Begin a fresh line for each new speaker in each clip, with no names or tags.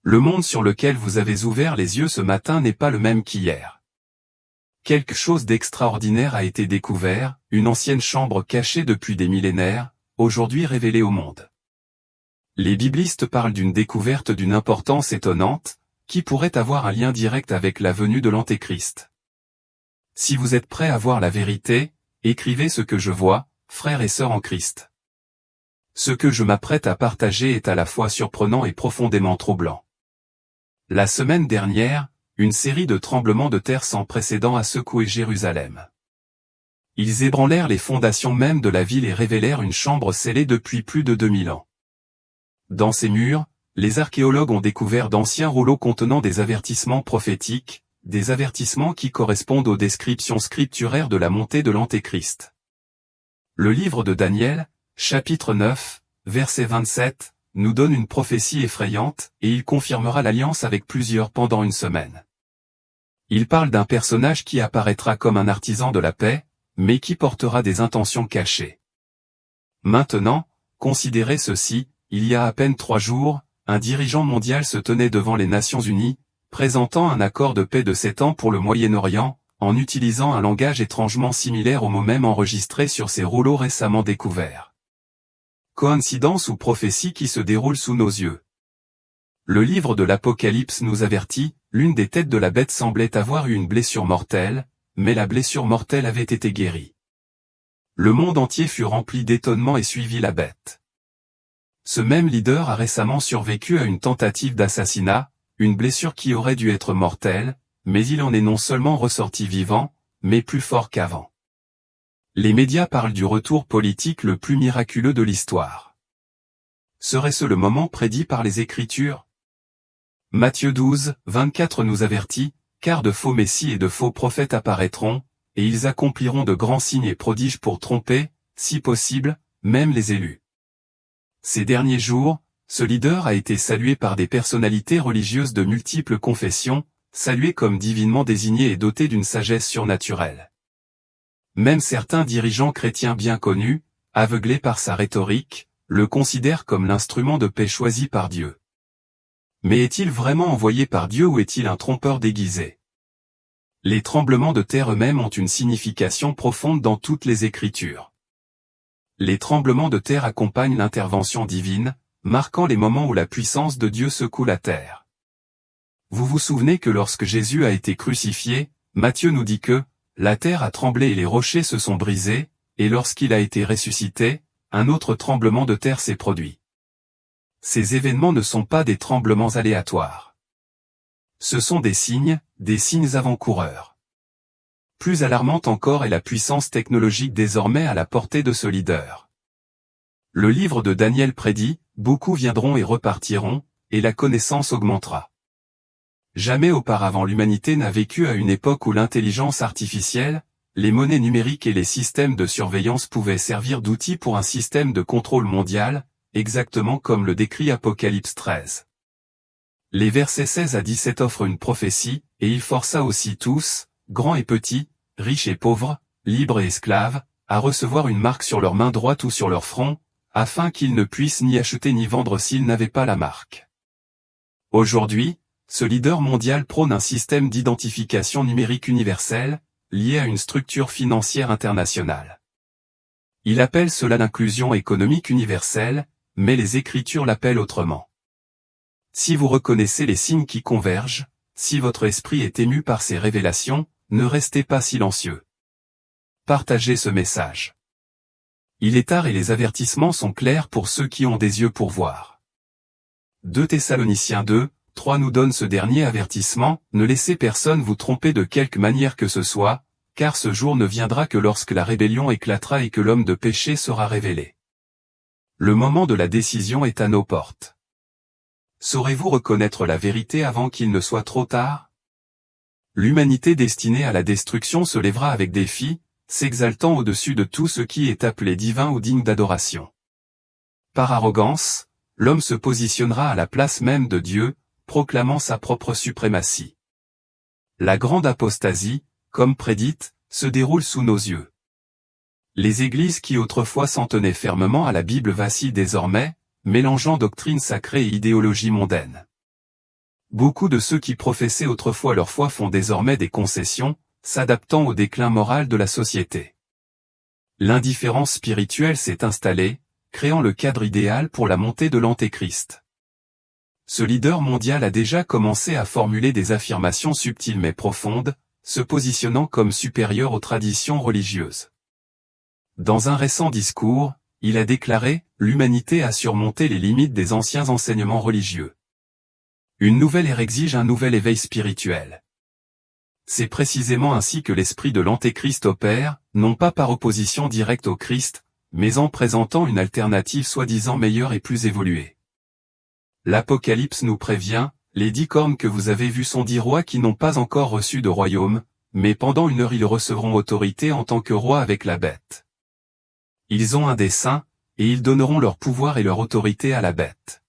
Le monde sur lequel vous avez ouvert les yeux ce matin n'est pas le même qu'hier. Quelque chose d'extraordinaire a été découvert, une ancienne chambre cachée depuis des millénaires, aujourd'hui révélée au monde. Les biblistes parlent d'une découverte d'une importance étonnante, qui pourrait avoir un lien direct avec la venue de l'Antéchrist. Si vous êtes prêts à voir la vérité, écrivez ce que je vois, frères et sœurs en Christ. Ce que je m'apprête à partager est à la fois surprenant et profondément troublant. La semaine dernière, une série de tremblements de terre sans précédent a secoué Jérusalem. Ils ébranlèrent les fondations mêmes de la ville et révélèrent une chambre scellée depuis plus de 2000 ans. Dans ces murs, les archéologues ont découvert d'anciens rouleaux contenant des avertissements prophétiques, des avertissements qui correspondent aux descriptions scripturaires de la montée de l'Antéchrist. Le livre de Daniel, chapitre 9, verset 27, nous donne une prophétie effrayante, et il confirmera l'alliance avec plusieurs pendant une semaine. Il parle d'un personnage qui apparaîtra comme un artisan de la paix, mais qui portera des intentions cachées. Maintenant, considérez ceci, il y a à peine 3 jours, un dirigeant mondial se tenait devant les Nations Unies, présentant un accord de paix de 7 ans pour le Moyen-Orient, en utilisant un langage étrangement similaire aux mots même enregistrés sur ces rouleaux récemment découverts. Coïncidence ou prophétie qui se déroule sous nos yeux. Le livre de l'Apocalypse nous avertit, l'une des têtes de la bête semblait avoir eu une blessure mortelle, mais la blessure mortelle avait été guérie. Le monde entier fut rempli d'étonnement et suivit la bête. Ce même leader a récemment survécu à une tentative d'assassinat, une blessure qui aurait dû être mortelle, mais il en est non seulement ressorti vivant, mais plus fort qu'avant. Les médias parlent du retour politique le plus miraculeux de l'histoire. Serait-ce le moment prédit par les Écritures? Matthieu 12, 24 nous avertit, car de faux messies et de faux prophètes apparaîtront, et ils accompliront de grands signes et prodiges pour tromper, si possible, même les élus. Ces derniers jours, ce leader a été salué par des personnalités religieuses de multiples confessions, salué comme divinement désigné et doté d'une sagesse surnaturelle. Même certains dirigeants chrétiens bien connus, aveuglés par sa rhétorique, le considèrent comme l'instrument de paix choisi par Dieu. Mais est-il vraiment envoyé par Dieu ou est-il un trompeur déguisé? Les tremblements de terre eux-mêmes ont une signification profonde dans toutes les Écritures. Les tremblements de terre accompagnent l'intervention divine, marquant les moments où la puissance de Dieu secoue la terre. Vous vous souvenez que lorsque Jésus a été crucifié, Matthieu nous dit que la terre a tremblé et les rochers se sont brisés, et lorsqu'il a été ressuscité, un autre tremblement de terre s'est produit. Ces événements ne sont pas des tremblements aléatoires. Ce sont des signes avant-coureurs. Plus alarmante encore est la puissance technologique désormais à la portée de ce leader. Le livre de Daniel prédit, beaucoup viendront et repartiront, et la connaissance augmentera. Jamais auparavant l'humanité n'a vécu à une époque où l'intelligence artificielle, les monnaies numériques et les systèmes de surveillance pouvaient servir d'outils pour un système de contrôle mondial, exactement comme le décrit Apocalypse 13. Les versets 16 à 17 offrent une prophétie, et il força aussi tous, grands et petits, riches et pauvres, libres et esclaves, à recevoir une marque sur leur main droite ou sur leur front, afin qu'ils ne puissent ni acheter ni vendre s'ils n'avaient pas la marque. Aujourd'hui, ce leader mondial prône un système d'identification numérique universel, lié à une structure financière internationale. Il appelle cela l'inclusion économique universelle, mais les Écritures l'appellent autrement. Si vous reconnaissez les signes qui convergent, si votre esprit est ému par ces révélations, ne restez pas silencieux. Partagez ce message. Il est tard et les avertissements sont clairs pour ceux qui ont des yeux pour voir. 2 Thessaloniciens 2, 3 nous donne ce dernier avertissement, ne laissez personne vous tromper de quelque manière que ce soit, car ce jour ne viendra que lorsque la rébellion éclatera et que l'homme de péché sera révélé. Le moment de la décision est à nos portes. Saurez-vous reconnaître la vérité avant qu'il ne soit trop tard? L'humanité destinée à la destruction se lèvera avec défi, s'exaltant au-dessus de tout ce qui est appelé divin ou digne d'adoration. Par arrogance, l'homme se positionnera à la place même de Dieu, proclamant sa propre suprématie. La grande apostasie, comme prédite, se déroule sous nos yeux. Les églises qui autrefois s'en tenaient fermement à la Bible vacillent désormais, mélangeant doctrine sacrée et idéologie mondaine. Beaucoup de ceux qui professaient autrefois leur foi font désormais des concessions, s'adaptant au déclin moral de la société. L'indifférence spirituelle s'est installée, créant le cadre idéal pour la montée de l'Antéchrist. Ce leader mondial a déjà commencé à formuler des affirmations subtiles mais profondes, se positionnant comme supérieur aux traditions religieuses. Dans un récent discours, il a déclaré « L'humanité a surmonté les limites des anciens enseignements religieux. Une nouvelle ère exige un nouvel éveil spirituel. » C'est précisément ainsi que l'esprit de l'Antéchrist opère, non pas par opposition directe au Christ, mais en présentant une alternative soi-disant meilleure et plus évoluée. L'Apocalypse nous prévient, les 10 cornes que vous avez vues sont 10 rois qui n'ont pas encore reçu de royaume, mais pendant une heure ils recevront autorité en tant que rois avec la bête. Ils ont un dessein, et ils donneront leur pouvoir et leur autorité à la bête.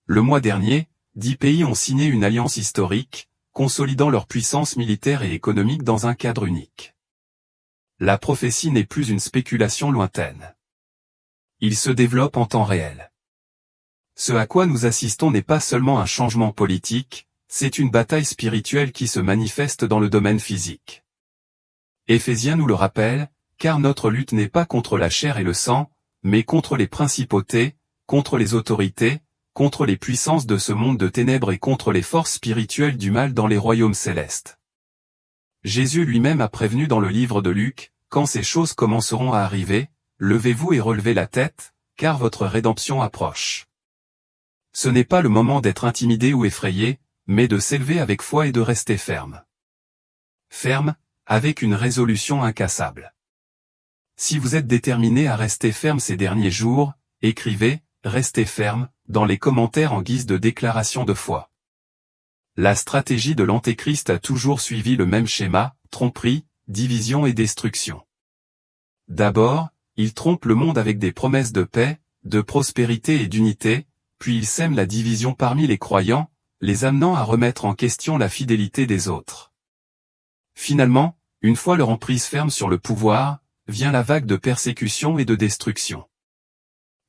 Le mois dernier, 10 pays ont signé une alliance historique, consolidant leur puissance militaire et économique dans un cadre unique. La prophétie n'est plus une spéculation lointaine. Il se développe en temps réel. Ce à quoi nous assistons n'est pas seulement un changement politique, c'est une bataille spirituelle qui se manifeste dans le domaine physique. Éphésiens nous le rappelle, car notre lutte n'est pas contre la chair et le sang, mais contre les principautés, contre les autorités, contre les puissances de ce monde de ténèbres et contre les forces spirituelles du mal dans les royaumes célestes. Jésus lui-même a prévenu dans le livre de Luc, quand ces choses commenceront à arriver, levez-vous et relevez la tête, car votre rédemption approche. Ce n'est pas le moment d'être intimidé ou effrayé, mais de s'élever avec foi et de rester ferme. Ferme, avec une résolution incassable. Si vous êtes déterminé à rester ferme ces derniers jours, écrivez « Restez ferme » dans les commentaires en guise de déclaration de foi. La stratégie de l'Antéchrist a toujours suivi le même schéma, tromperie, division et destruction. D'abord, il trompe le monde avec des promesses de paix, de prospérité et d'unité, puis il sème la division parmi les croyants, les amenant à remettre en question la fidélité des autres. Finalement, une fois leur emprise ferme sur le pouvoir, vient la vague de persécution et de destruction.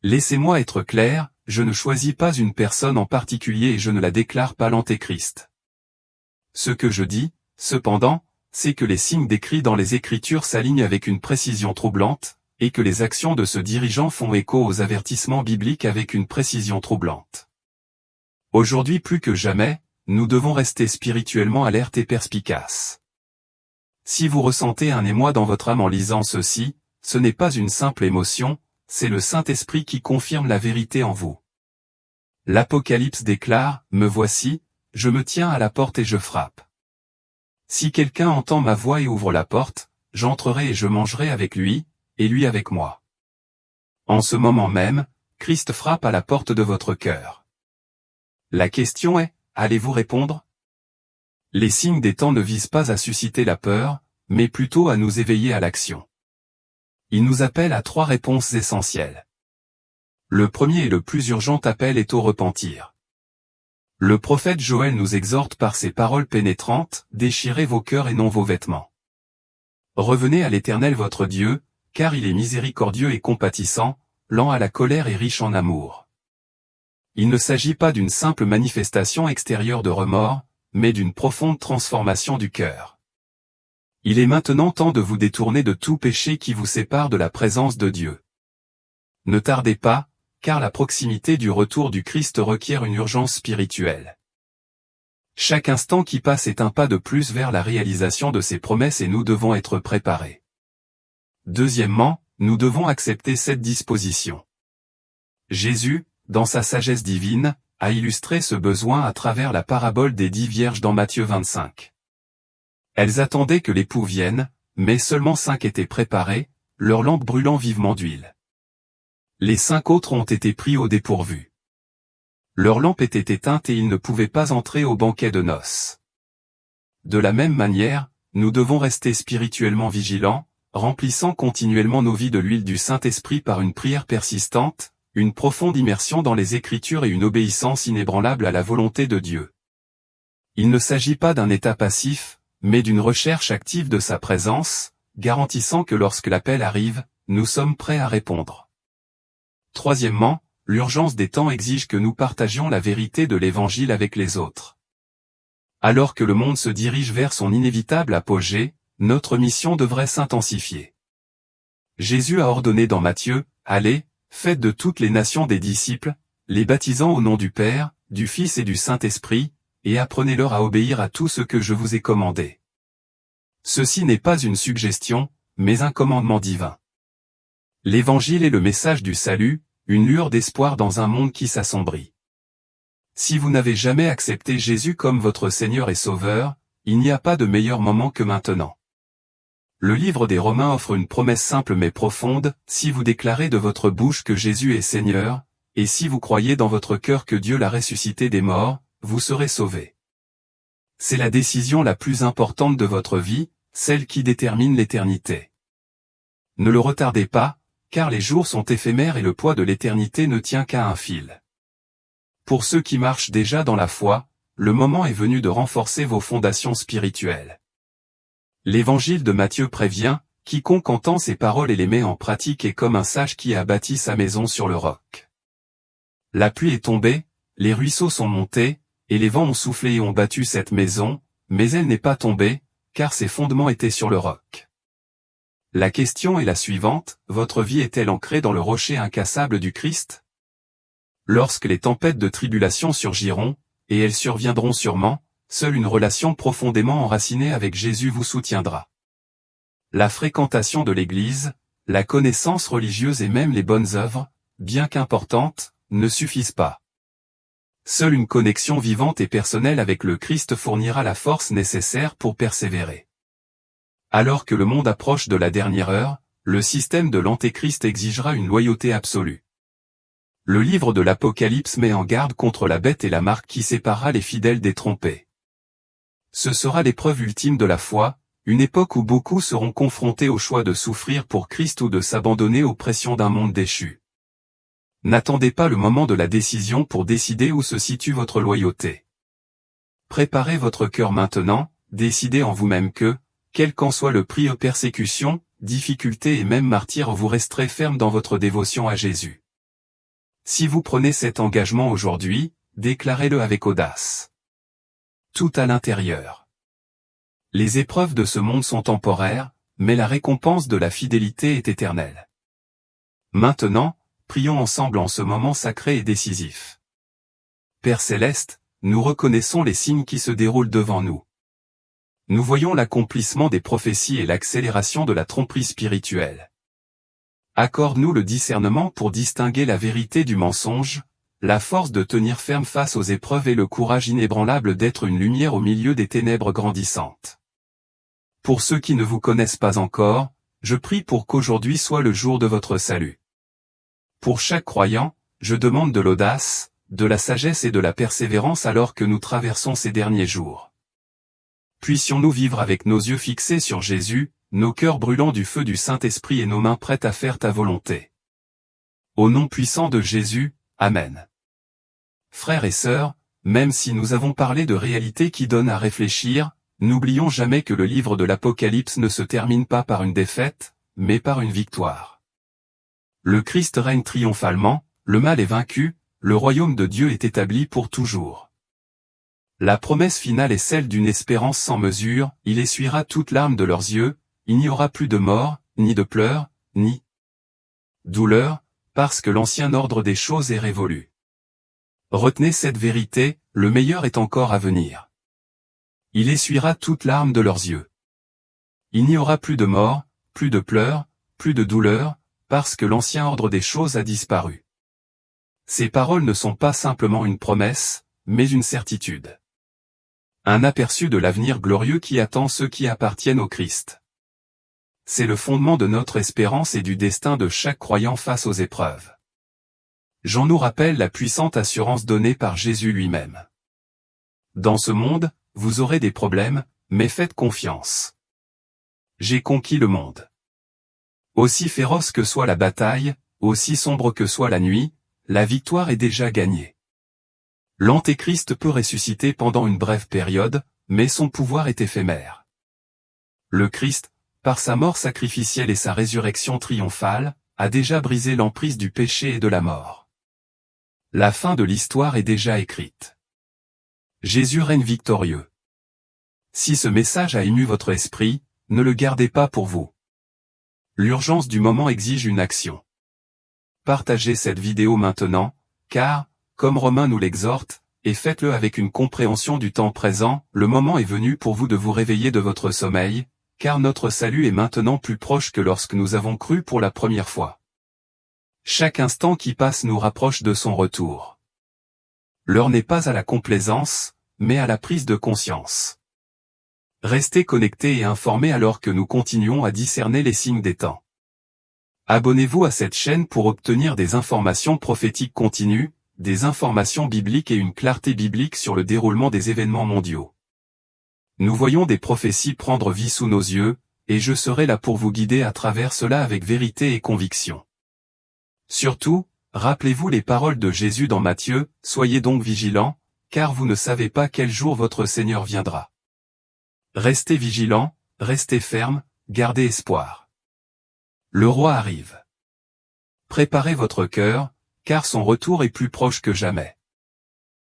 Laissez-moi être clair, je ne choisis pas une personne en particulier et je ne la déclare pas l'Antéchrist. Ce que je dis, cependant, c'est que les signes décrits dans les Écritures s'alignent avec une précision troublante, et que les actions de ce dirigeant font écho aux avertissements bibliques avec une précision troublante. Aujourd'hui plus que jamais, nous devons rester spirituellement alertes et perspicaces. Si vous ressentez un émoi dans votre âme en lisant ceci, ce n'est pas une simple émotion, c'est le Saint-Esprit qui confirme la vérité en vous. L'Apocalypse déclare, « Me voici, je me tiens à la porte et je frappe. Si quelqu'un entend ma voix et ouvre la porte, j'entrerai et je mangerai avec lui, et lui avec moi. » En ce moment même, Christ frappe à la porte de votre cœur. La question est, allez-vous répondre? Les signes des temps ne visent pas à susciter la peur, mais plutôt à nous éveiller à l'action. Il nous appelle à 3 réponses essentielles. Le premier et le plus urgent appel est au repentir. Le prophète Joël nous exhorte par ses paroles pénétrantes, « Déchirez vos cœurs et non vos vêtements. Revenez à l'Éternel votre Dieu, car il est miséricordieux et compatissant, lent à la colère et riche en amour. » Il ne s'agit pas d'une simple manifestation extérieure de remords, mais d'une profonde transformation du cœur. Il est maintenant temps de vous détourner de tout péché qui vous sépare de la présence de Dieu. Ne tardez pas, car la proximité du retour du Christ requiert une urgence spirituelle. Chaque instant qui passe est un pas de plus vers la réalisation de ses promesses et nous devons être préparés. Deuxièmement, nous devons accepter cette disposition. Jésus, dans sa sagesse divine, a illustré ce besoin à travers la parabole des 10 vierges dans Matthieu 25. Elles attendaient que l'époux vienne, mais seulement 5 étaient préparées, leurs lampes brûlant vivement d'huile. Les 5 autres ont été pris au dépourvu. Leurs lampes étaient éteintes et ils ne pouvaient pas entrer au banquet de noces. De la même manière, nous devons rester spirituellement vigilants, remplissant continuellement nos vies de l'huile du Saint-Esprit par une prière persistante, une profonde immersion dans les Écritures et une obéissance inébranlable à la volonté de Dieu. Il ne s'agit pas d'un état passif, mais d'une recherche active de sa présence, garantissant que lorsque l'appel arrive, nous sommes prêts à répondre. Troisièmement, l'urgence des temps exige que nous partagions la vérité de l'Évangile avec les autres. Alors que le monde se dirige vers son inévitable apogée, notre mission devrait s'intensifier. Jésus a ordonné dans Matthieu, « Allez, faites de toutes les nations des disciples, les baptisant au nom du Père, du Fils et du Saint-Esprit, et apprenez-leur à obéir à tout ce que je vous ai commandé. » Ceci n'est pas une suggestion, mais un commandement divin. L'Évangile est le message du salut, une lueur d'espoir dans un monde qui s'assombrit. Si vous n'avez jamais accepté Jésus comme votre Seigneur et Sauveur, il n'y a pas de meilleur moment que maintenant. Le livre des Romains offre une promesse simple mais profonde, si vous déclarez de votre bouche que Jésus est Seigneur, et si vous croyez dans votre cœur que Dieu l'a ressuscité des morts, vous serez sauvés. C'est la décision la plus importante de votre vie, celle qui détermine l'éternité. Ne le retardez pas, car les jours sont éphémères et le poids de l'éternité ne tient qu'à un fil. Pour ceux qui marchent déjà dans la foi, le moment est venu de renforcer vos fondations spirituelles. L'Évangile de Matthieu prévient, « Quiconque entend ces paroles et les met en pratique est comme un sage qui a bâti sa maison sur le roc. La pluie est tombée, les ruisseaux sont montés, et les vents ont soufflé et ont battu cette maison, mais elle n'est pas tombée, car ses fondements étaient sur le roc. » La question est la suivante, votre vie est-elle ancrée dans le rocher incassable du Christ? Lorsque les tempêtes de tribulation surgiront, et elles surviendront sûrement, seule une relation profondément enracinée avec Jésus vous soutiendra. La fréquentation de l'Église, la connaissance religieuse et même les bonnes œuvres, bien qu'importantes, ne suffisent pas. Seule une connexion vivante et personnelle avec le Christ fournira la force nécessaire pour persévérer. Alors que le monde approche de la dernière heure, le système de l'Antéchrist exigera une loyauté absolue. Le livre de l'Apocalypse met en garde contre la bête et la marque qui séparera les fidèles des trompés. Ce sera l'épreuve ultime de la foi, une époque où beaucoup seront confrontés au choix de souffrir pour Christ ou de s'abandonner aux pressions d'un monde déchu. N'attendez pas le moment de la décision pour décider où se situe votre loyauté. Préparez votre cœur maintenant, décidez en vous-même que, quel qu'en soit le prix aux persécutions, difficultés et même martyrs, vous resterez ferme dans votre dévotion à Jésus. Si vous prenez cet engagement aujourd'hui, déclarez-le avec audace. Tout à l'intérieur. Les épreuves de ce monde sont temporaires, mais la récompense de la fidélité est éternelle. Maintenant, prions ensemble en ce moment sacré et décisif. Père Céleste, nous reconnaissons les signes qui se déroulent devant nous. Nous voyons l'accomplissement des prophéties et l'accélération de la tromperie spirituelle. Accorde-nous le discernement pour distinguer la vérité du mensonge, la force de tenir ferme face aux épreuves et le courage inébranlable d'être une lumière au milieu des ténèbres grandissantes. Pour ceux qui ne vous connaissent pas encore, je prie pour qu'aujourd'hui soit le jour de votre salut. Pour chaque croyant, je demande de l'audace, de la sagesse et de la persévérance alors que nous traversons ces derniers jours. Puissions-nous vivre avec nos yeux fixés sur Jésus, nos cœurs brûlants du feu du Saint-Esprit et nos mains prêtes à faire ta volonté. Au nom puissant de Jésus, Amen. Frères et sœurs, même si nous avons parlé de réalités qui donnent à réfléchir, n'oublions jamais que le livre de l'Apocalypse ne se termine pas par une défaite, mais par une victoire. Le Christ règne triomphalement, le mal est vaincu, le royaume de Dieu est établi pour toujours. La promesse finale est celle d'une espérance sans mesure, il essuiera toute larme de leurs yeux, il n'y aura plus de mort, ni de pleurs, ni douleur, parce que l'ancien ordre des choses est révolu. Retenez cette vérité, le meilleur est encore à venir. Il essuiera toute larme de leurs yeux. Il n'y aura plus de mort, plus de pleurs, plus de douleur, parce que l'ancien ordre des choses a disparu. Ces paroles ne sont pas simplement une promesse, mais une certitude. Un aperçu de l'avenir glorieux qui attend ceux qui appartiennent au Christ. C'est le fondement de notre espérance et du destin de chaque croyant face aux épreuves. Jean nous rappelle la puissante assurance donnée par Jésus lui-même. Dans ce monde, vous aurez des problèmes, mais faites confiance. J'ai conquis le monde. Aussi féroce que soit la bataille, aussi sombre que soit la nuit, la victoire est déjà gagnée. L'Antéchrist peut ressusciter pendant une brève période, mais son pouvoir est éphémère. Le Christ, par sa mort sacrificielle et sa résurrection triomphale, a déjà brisé l'emprise du péché et de la mort. La fin de l'histoire est déjà écrite. Jésus règne victorieux. Si ce message a ému votre esprit, ne le gardez pas pour vous. L'urgence du moment exige une action. Partagez cette vidéo maintenant, car, comme Romain nous l'exhorte, et faites-le avec une compréhension du temps présent, le moment est venu pour vous de vous réveiller de votre sommeil, car notre salut est maintenant plus proche que lorsque nous avons cru pour la première fois. Chaque instant qui passe nous rapproche de son retour. L'heure n'est pas à la complaisance, mais à la prise de conscience. Restez connectés et informés alors que nous continuons à discerner les signes des temps. Abonnez-vous à cette chaîne pour obtenir des informations prophétiques continues, des informations bibliques et une clarté biblique sur le déroulement des événements mondiaux. Nous voyons des prophéties prendre vie sous nos yeux, et je serai là pour vous guider à travers cela avec vérité et conviction. Surtout, rappelez-vous les paroles de Jésus dans Matthieu, soyez donc vigilants, car vous ne savez pas quel jour votre Seigneur viendra. Restez vigilants, restez fermes, gardez espoir. Le roi arrive. Préparez votre cœur, car son retour est plus proche que jamais.